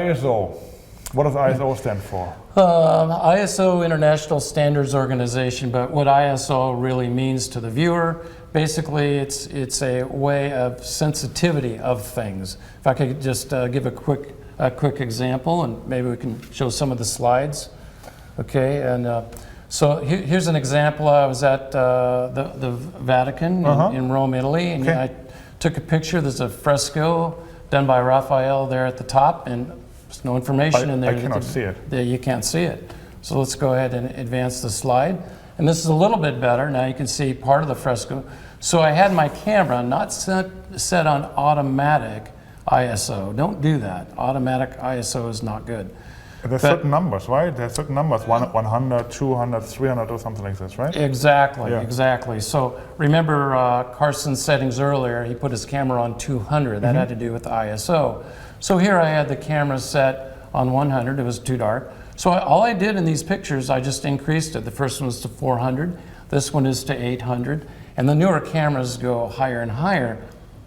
ISO. What does ISO stand for? ISO, International Standards Organization, but what ISO really means to the viewer, basically it's a way of sensitivity of things. If I could just give a quick example, and maybe we can show some of the slides. Okay, and so here's an example. I was at the Vatican in Rome, Italy, and I took a picture. There's a fresco done by Raphael there at the top, and there's no information in there. I cannot see it. You can't see it. So let's go ahead and advance the slide. And this is a little bit better. Now you can see part of the fresco. So I had my camera not set on automatic ISO. Don't do that. Automatic ISO is not good. There's certain numbers, right? There's certain numbers, 100, 200, 300 or something like this, right? Exactly, Yeah. exactly. So remember Carson's settings earlier, he put his camera on 200. That had to do with the ISO. So here I had the camera set on 100. It was too dark. So all I did in these pictures, I just increased it. The first one was to 400. This one is to 800. And the newer cameras go higher and higher.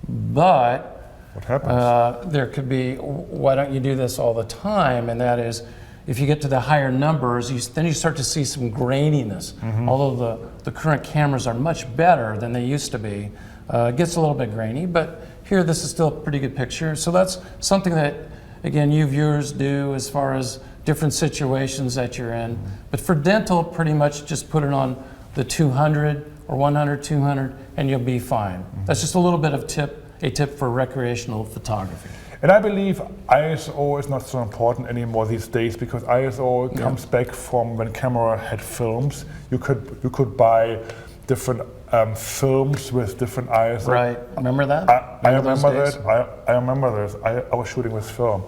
But what happens? There could be, why don't you do this all the time? And that is, if you get to the higher numbers, then you start to see some graininess. Although the current cameras are much better than they used to be, it gets a little bit grainy, but here this is still a pretty good picture. So that's something that, again, you viewers do as far as different situations that you're in. But for dental, pretty much just put it on the 200 or 100, 200, and you'll be fine. That's just a little bit of a tip for recreational photography. And I believe ISO is not so important anymore these days, because ISO comes back from when camera had films. You could buy different films with different ISO. Right. Remember that? I remember that. I remember this. I was shooting with film.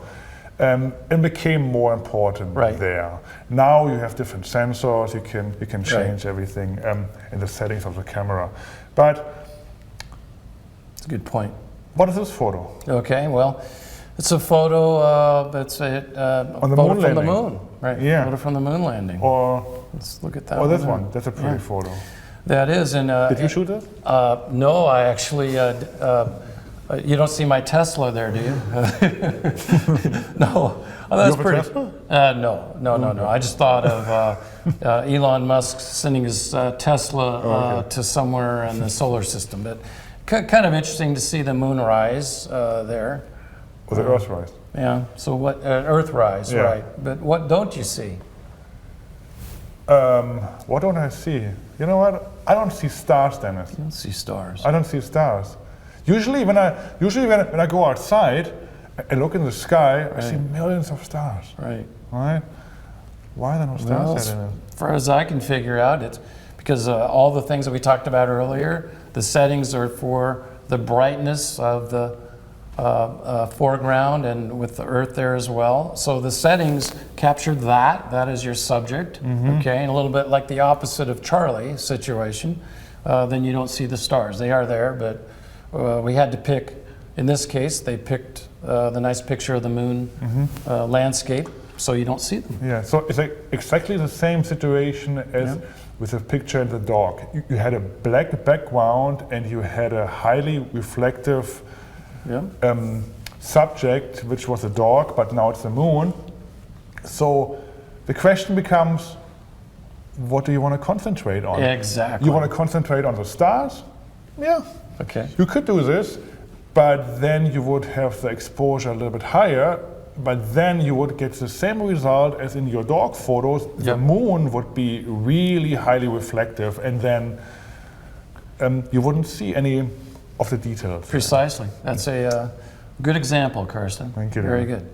It became more important there. Now you have different sensors. You can change everything in the settings of the camera. But that's a good point. What is this photo? Okay, well, it's a photo that's a photo from the moon. Right. Yeah. Photo from the moon landing. Or let's look at that. Or this one. That's a pretty photo. That is. And did you shoot it? No, I actually. You don't see my Tesla there, do you? No. Oh, that's you have pretty. A Tesla? No. I just thought of Elon Musk sending his Tesla to somewhere in the solar system. But kind of interesting to see the moon rise there. Or the Earth rise. Yeah. So what? Earth rise, right? But what don't you see? What don't I see? You know what? I don't see stars, Dennis. You don't see stars. I don't see stars. Usually when I go outside and look in the sky, I see millions of stars. Right. Right? Why are there no stars there? As far as I can figure out, it's because all the things that we talked about earlier, the settings are for the brightness of the foreground and with the Earth there as well. So the settings captured that is your subject, okay? And a little bit like the opposite of Charlie's situation, then you don't see the stars. They are there, but we had to pick, in this case, they picked the nice picture of the moon landscape, so you don't see them. Yeah, so it's like exactly the same situation as with a picture in the dark. You had a black background and you had a highly reflective subject, which was a dog, but now it's the moon. So the question becomes, what do you want to concentrate on? Exactly. You want to concentrate on the stars? Yeah. Okay. You could do this, but then you would have the exposure a little bit higher, but then you would get the same result as in your dog photos. The moon would be really highly reflective, and then you wouldn't see any of the details. Precisely. That's a good example, Carsten. Thank you. Very good.